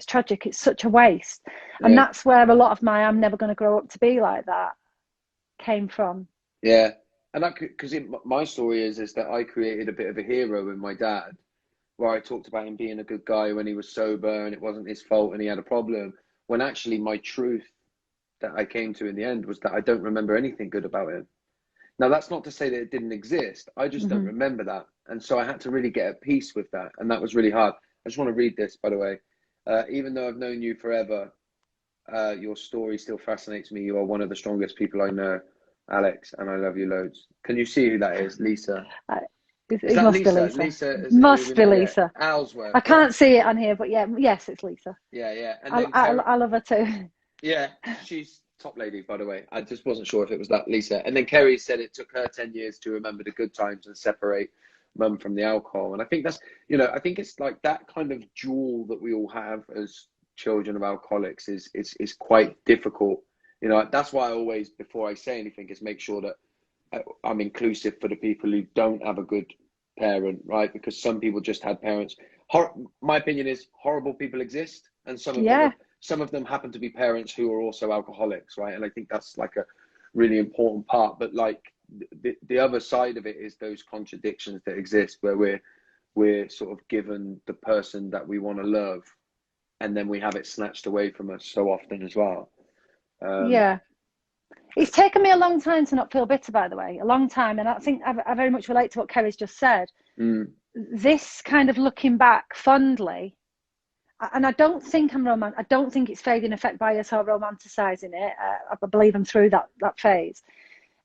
tragic. It's such a waste. And that's where a lot of my I'm never going to grow up to be like that came from. Yeah. And because my story is that I created a bit of a hero in my dad, where I talked about him being a good guy when he was sober and it wasn't his fault and he had a problem, when actually my truth that I came to in the end was that I don't remember anything good about him. Now, that's not to say that it didn't exist. I just don't remember that. And so I had to really get at peace with that. And that was really hard. I just want to read this, by the way. Even though I've known you forever, your story still fascinates me. You are one of the strongest people I know, Alex, and I love you loads. Can you see who that is? Lisa. It must be Lisa. Must be Lisa. Alsworth. I can't see it on here, but yes, it's Lisa. Yeah. And then I love her too. Yeah, she's top lady, by the way. I just wasn't sure if it was that Lisa. And then Kerry said it took her 10 years to remember the good times and separate mum from the alcohol. And I think that's, you know, I think it's like that kind of jewel that we all have as children of alcoholics is quite difficult. You know, that's why I always, before I say anything, is make sure that I'm inclusive for the people who don't have a good parent, right? Because some people just had parents. My opinion is horrible people exist, and some of them happen to be parents who are also alcoholics, right? And I think that's like a really important part. But like the other side of it is those contradictions that exist, where we're sort of given the person that we want to love, and then we have it snatched away from us so often as well. It's taken me a long time to not feel bitter, by the way, a long time. And I think I very much relate to what Kerry's just said. This kind of looking back fondly, and I don't think I don't think it's fading effect bias or romanticizing it. I believe I'm through that phase.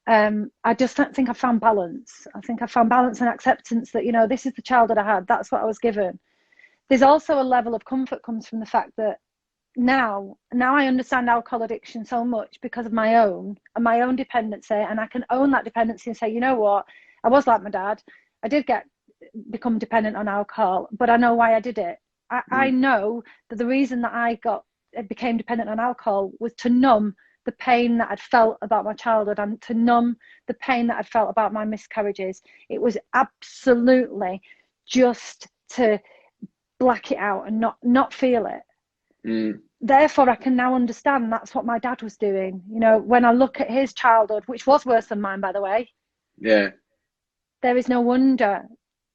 I just don't think I found balance. I think I found balance and acceptance that, you know, this is the child that I had. That's what I was given. There's also a level of comfort comes from the fact that now I understand alcohol addiction so much because of my own dependency, and I can own that dependency and say, you know what, I was like my dad. I did become dependent on alcohol, but I know why I did it. I know that the reason that I became dependent on alcohol was to numb the pain that I'd felt about my childhood and to numb the pain that I'd felt about my miscarriages. It was absolutely just to black it out and not feel it. Therefore, I can now understand that's what my dad was doing. You know, when I look at his childhood, which was worse than mine, by the way. Yeah. There is no wonder.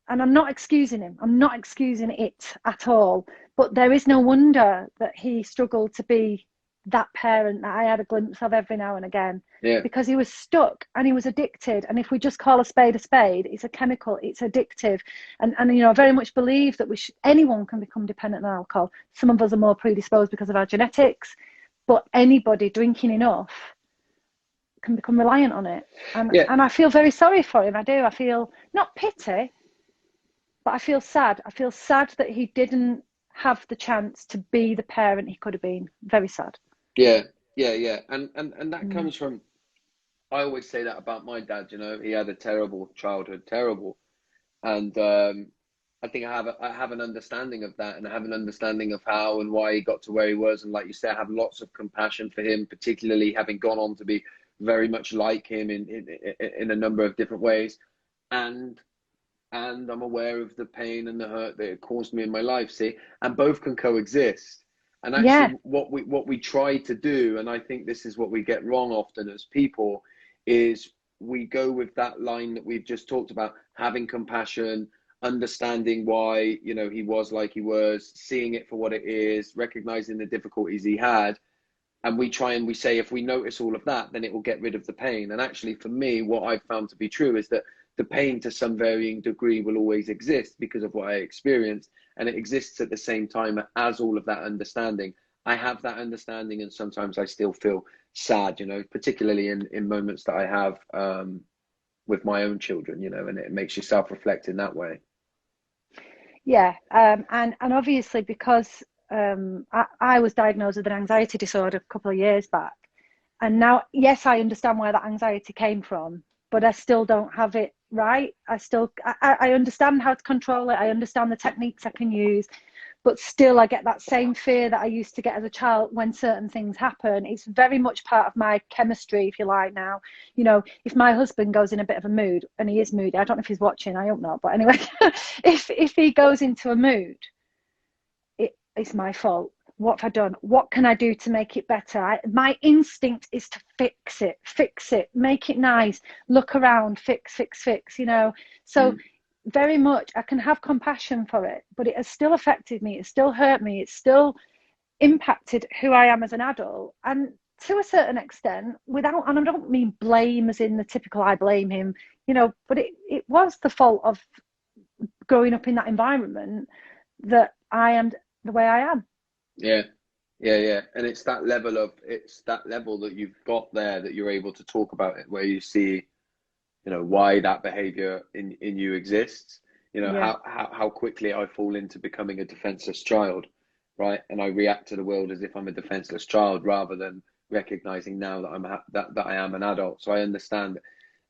And I'm not excusing him. I'm not excusing it at all. But there is no wonder that he struggled to be that parent that I had a glimpse of every now and again. Yeah. Because he was stuck and he was addicted. And if we just call a spade, it's a chemical, it's addictive. And you know, I very much believe that anyone can become dependent on alcohol. Some of us are more predisposed because of our genetics, but anybody drinking enough can become reliant on it. And I feel very sorry for him. I do. I feel not pity, but I feel sad. I feel sad that he didn't have the chance to be the parent he could have been. Very sad. Yeah. And that comes from, I always say that about my dad. You know, he had a terrible childhood, terrible, and I think I have an understanding of that, and I have an understanding of how and why he got to where he was. And like you said, I have lots of compassion for him, particularly having gone on to be very much like him in a number of different ways, and I'm aware of the pain and the hurt that it caused me in my life. See, and both can coexist. And Yeah, actually, what we try to do, and I think this is what we get wrong often as people, is we go with that line that we've just talked about, having compassion, understanding why, you know, he was like he was, seeing it for what it is, recognizing the difficulties he had. And we try and we say, if we notice all of that, then it will get rid of the pain. And actually, for me, what I've found to be true is that the pain to some varying degree will always exist because of what I experienced. And it exists at the same time as all of that understanding. I have that understanding, and sometimes I still feel sad, you know, particularly in moments that I have with my own children, you know, and it makes you self-reflect in that way. yeah, and obviously because I was diagnosed with an anxiety disorder a couple of years back, and now, yes, I understand where that anxiety came from, but I still don't have it right. I understand how to control it. I understand the techniques I can use, but still I get that same fear that I used to get as a child when certain things happen. It's very much part of my chemistry, if you like now. You know, if my husband goes in a bit of a mood, and he is moody, I don't know if he's watching, I hope not, but anyway, if he goes into a mood, it's my fault. What have I done? What can I do to make it better? My instinct is to fix it, make it nice, look around, fix, you know. So very much I can have compassion for it, but it has still affected me. It's still hurt me. It's still impacted who I am as an adult. And to a certain extent, without, and I don't mean blame as in the typical I blame him, you know, but it was the fault of growing up in that environment that I am the way I am. Yeah. And it's that level that you've got there that you're able to talk about it, where you see, you know, why that behavior in you exists. You know, Yeah. how quickly I fall into becoming a defenseless child, right? And I react to the world as if I'm a defenseless child rather than recognizing now that I am an adult. So I understand.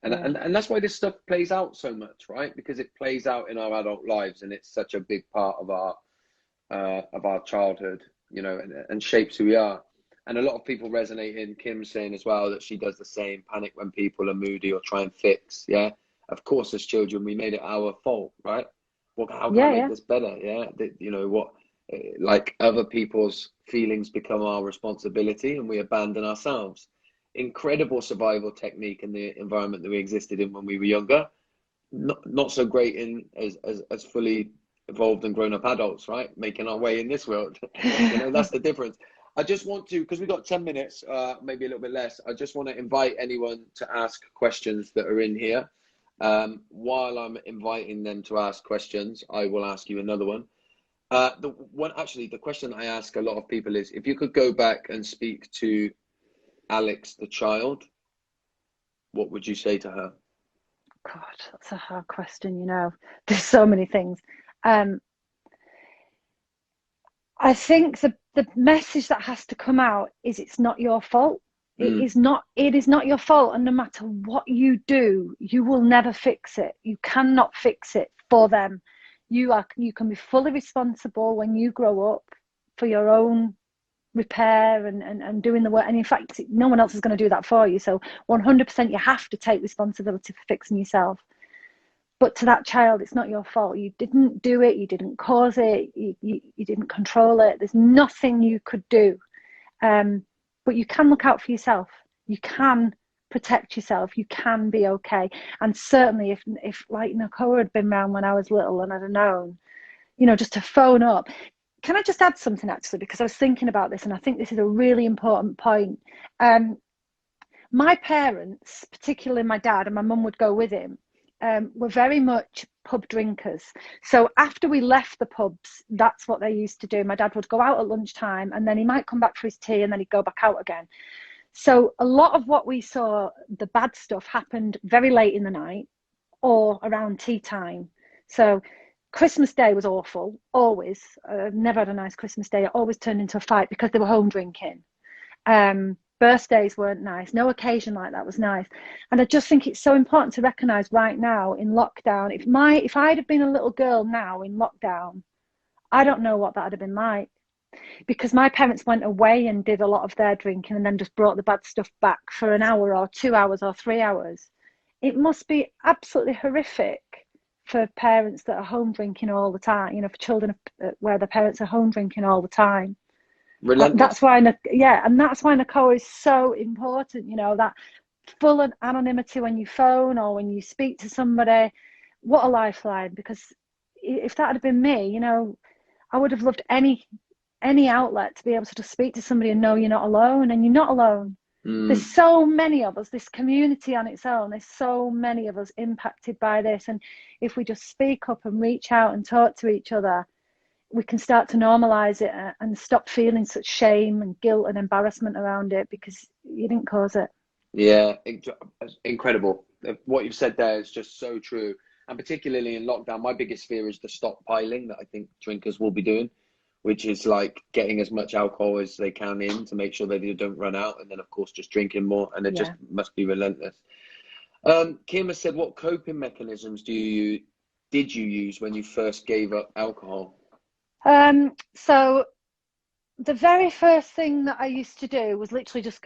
And that's why this stuff plays out so much, right? Because it plays out in our adult lives, and it's such a big part of our childhood, you know, and shapes who we are. And a lot of people resonate in Kim saying as well that she does the same, panic when people are moody or try and fix. Yeah, of course, as children we made it our fault, right? Well, how can I make this better? Yeah, you know what, like other people's feelings become our responsibility and we abandon ourselves. Incredible survival technique in the environment that we existed in when we were younger. Not so great in as fully evolved and grown up adults, right? Making our way in this world. You know, that's the difference. I just want to, because we've got 10 minutes, maybe a little bit less, I just want to invite anyone to ask questions that are in here. While I'm inviting them to ask questions, I will ask you another one. The question I ask a lot of people is, if you could go back and speak to Alex, the child, what would you say to her? God, that's a hard question, you know. There's so many things. I think the message that has to come out is it's not your fault. It is not your fault, and no matter what you do, you will never fix it. You cannot fix it for them. You can be fully responsible when you grow up for your own repair and doing the work. And in fact, no one else is going to do that for you. So 100% you have to take responsibility for fixing yourself. But to that child, it's not your fault. You didn't do it. You didn't cause it. You didn't control it. There's nothing you could do. But you can look out for yourself. You can protect yourself. You can be okay. And certainly if like Nacoa had been around when I was little and I'd have known, you know, just to phone up. Can I just add something actually? Because I was thinking about this and I think this is a really important point. My parents, particularly my dad, and my mum would go with him, were very much pub drinkers. So after we left the pubs, that's what they used to do. My dad would go out at lunchtime and then he might come back for his tea and then he'd go back out again. So a lot of what we saw, the bad stuff, happened very late in the night or around tea time. So Christmas Day was awful, always. Never had a nice Christmas Day. It always turned into a fight because they were home drinking. Birthdays weren't nice. No occasion like that was nice. And I just think it's so important to recognise right now in lockdown, if I'd have been a little girl now in lockdown, I don't know what that'd have been like. Because my parents went away and did a lot of their drinking and then just brought the bad stuff back for an hour or 2 hours or 3 hours. It must be absolutely horrific for parents that are home drinking all the time, you know, for children where the parents are home drinking all the time. Relentless. That's why, and that's why Nacoa is so important, you know, that full anonymity when you phone or when you speak to somebody. What a lifeline, because if that had been me, you know, I would have loved any outlet to be able to just speak to somebody and know you're not alone, and you're not alone. There's so many of us, this community on its own, there's so many of us impacted by this, and if we just speak up and reach out and talk to each other, we can start to normalize it and stop feeling such shame and guilt and embarrassment around it because you didn't cause it. Yeah, incredible. What you've said there is just so true. And particularly in lockdown, my biggest fear is the stockpiling that I think drinkers will be doing, which is like getting as much alcohol as they can in to make sure that they don't run out, and then of course just drinking more, and it just must be relentless. Kim has said, what coping mechanisms did you use when you first gave up alcohol? So the very first thing that I used to do was literally just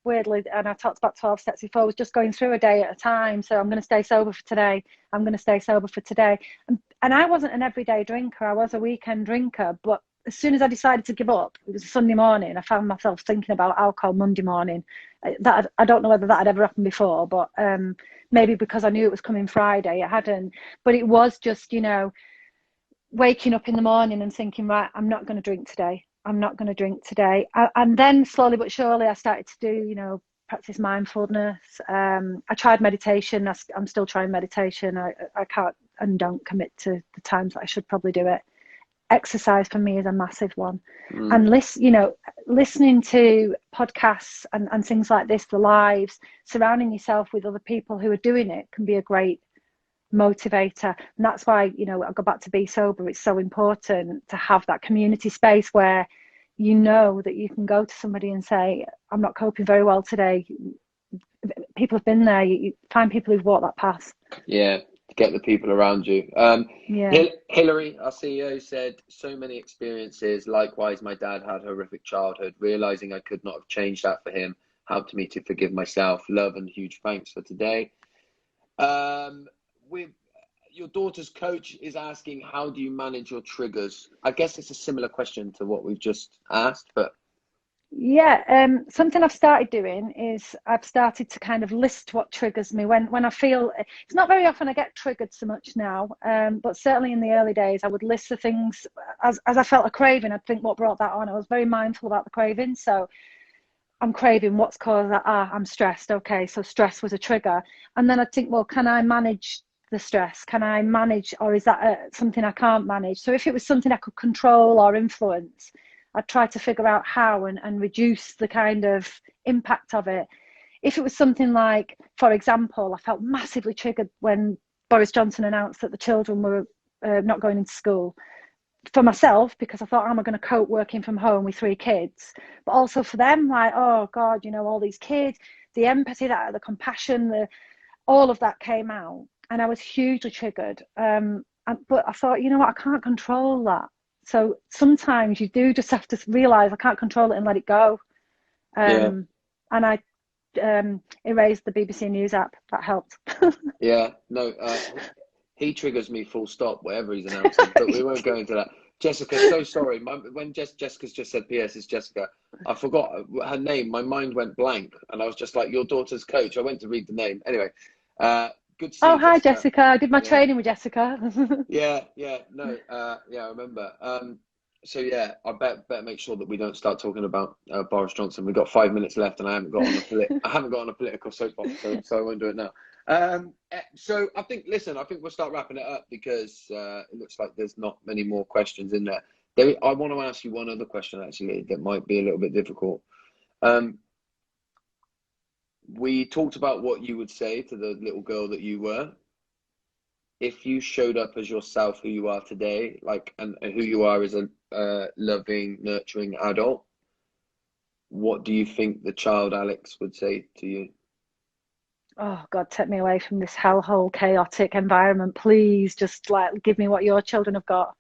weirdly, and I talked about 12 steps before, was just going through a day at a time. So I'm going to stay sober for today. I'm going to stay sober for today. And I wasn't an everyday drinker. I was a weekend drinker. But as soon as I decided to give up, it was a Sunday morning, I found myself thinking about alcohol Monday morning. That I don't know whether that had ever happened before, but maybe because I knew it was coming Friday, it hadn't. But it was just, you know, waking up in the morning and thinking, right, I'm not going to drink today. I'm not going to drink today. And then slowly but surely I started to do, you know, practice mindfulness. I tried meditation. I'm still trying meditation. I can't and don't commit to the times that I should probably do it. Exercise for me is a massive one. And listening to podcasts and things like this, the lives, surrounding yourself with other people who are doing it can be a great motivator. And that's why, you know, I go back to Be Sober. It's so important to have that community space where you know that you can go to somebody and say, I'm not coping very well today. People have been there. You find people who've walked that path. Yeah, to get the people around you. Hillary, our CEO, said, so many experiences. Likewise, my dad had a horrific childhood. Realizing I could not have changed that for him helped me to forgive myself. Love and huge thanks for today. With your daughter's coach is asking, how do you manage your triggers? I guess it's a similar question to what we've just asked, but something I've started doing is I've started to kind of list what triggers me when I feel. It's not very often I get triggered so much now, but certainly in the early days I would list the things as I felt a craving. I'd think, what brought that on? I was very mindful about the craving. So I'm craving, what's caused that? I'm stressed. Okay, so stress was a trigger. And then I'd think, well, can I manage the stress? Can I manage, or is that something I can't manage? So if it was something I could control or influence, I'd try to figure out how and reduce the kind of impact of it. If it was something like, for example, I felt massively triggered when Boris Johnson announced that the children were not going into school. For myself, because I thought, how am I going to cope working from home with 3 kids? But also for them, like, oh God, you know, all these kids, the empathy, the compassion, all of that came out. And I was hugely triggered. But I thought, you know what, I can't control that. So sometimes you do just have to realise I can't control it and let it go. And I erased the BBC News app. That helped. He triggers me full stop, whatever he's announcing, but we won't go into that. Jessica, so sorry. When Jessica's just said P.S. it's Jessica, I forgot her name. My mind went blank, and I was just like, your daughter's coach. I went to read the name. Anyway, good to see you, hi, Jessica. I did my training with Jessica. I remember. I better make sure that we don't start talking about Boris Johnson. We've got 5 minutes left, and I haven't got on a political soapbox, so I won't do it now. So I think we'll start wrapping it up because it looks like there's not many more questions in there. I want to ask you one other question actually that might be a little bit difficult. We talked about what you would say to the little girl that you were. If you showed up as yourself, who you are today, and who you are as a loving, nurturing adult, what do you think the child Alex would say to you? Oh God, take me away from this hellhole, chaotic environment. Please, just like give me what your children have got.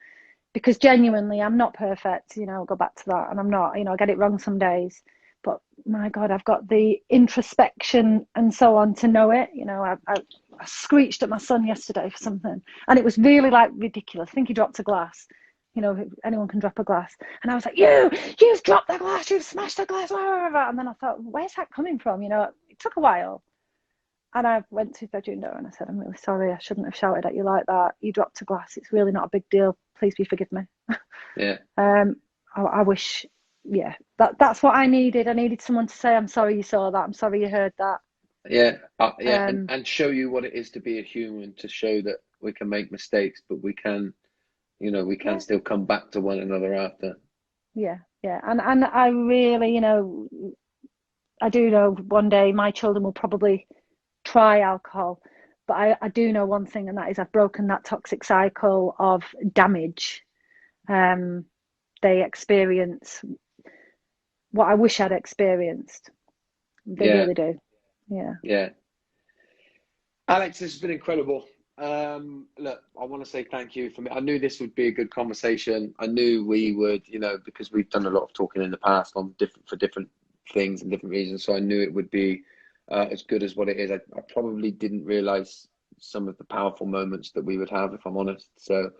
Because genuinely, I'm not perfect. You know, I'll go back to that, and I'm not. You know, I get it wrong some days. But my God, I've got the introspection and so on to know it. You know, I screeched at my son yesterday for something, and it was really like ridiculous. I think he dropped a glass. You know, anyone can drop a glass, and I was like, you've dropped the glass, you've smashed the glass, and then I thought, where's that coming from? You know, it took a while. And I went to his bedroom door and I said, I'm really sorry, I shouldn't have shouted at you like that. You dropped a glass. It's really not a big deal. Please forgive me. Yeah. I wish, yeah, that's what I needed. I needed someone to say, I'm sorry you saw that. I'm sorry you heard that. Yeah. And show you what it is to be a human, to show that we can make mistakes, but we can, you know, we can still come back to one another after. Yeah. And I really, you know, I do know one day my children will probably try alcohol, but I do know one thing, and that is I've broken that toxic cycle of damage. They experience what I wish I'd experienced. They really do. Yeah. Alex, this has been incredible. Look, I want to say thank you for me. I knew this would be a good conversation. I knew we would, you know, because we've done a lot of talking in the past on different things and different reasons. So I knew it would be as good as what it is. I probably didn't realize some of the powerful moments that we would have, if I'm honest. So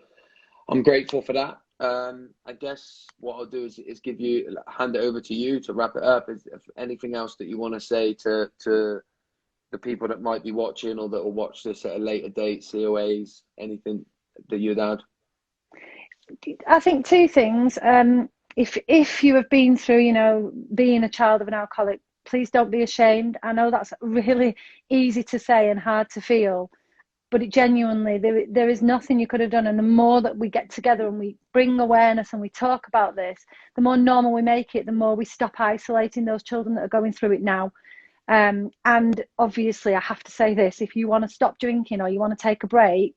I'm grateful for that. I guess what I'll do is hand it over to you to wrap it up. Is if anything else that you want to say to the people that might be watching or that will watch this at a later date, COAs, anything that you'd add? I think two things. If you have been through, you know, being a child of an alcoholic, please don't be ashamed. I know that's really easy to say and hard to feel, but it genuinely, there is nothing you could have done. And the more that we get together and we bring awareness and we talk about this, the more normal we make it, the more we stop isolating those children that are going through it now. And obviously, I have to say this, if you want to stop drinking or you want to take a break,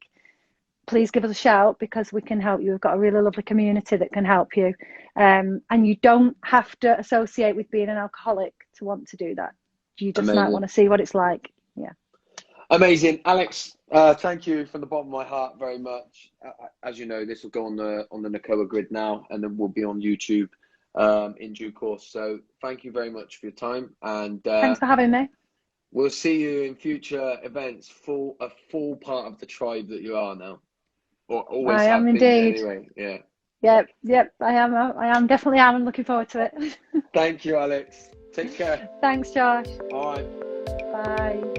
please give us a shout, because we can help you. We've got a really lovely community that can help you. And you don't have to associate with being an alcoholic to want to do that. You just might want to see what it's like. Yeah. Amazing. Alex, thank you from the bottom of my heart very much. As you know, this will go on the Nacoa grid now, and then we'll be on YouTube in due course. So thank you very much for your time. And thanks for having me. We'll see you in future events, a full part of the tribe that you are now. Or always I am have been, indeed. anyway. Yep. I am definitely am. I'm looking forward to it. Thank you, Alex. Take care. Thanks, Josh. All right. Bye.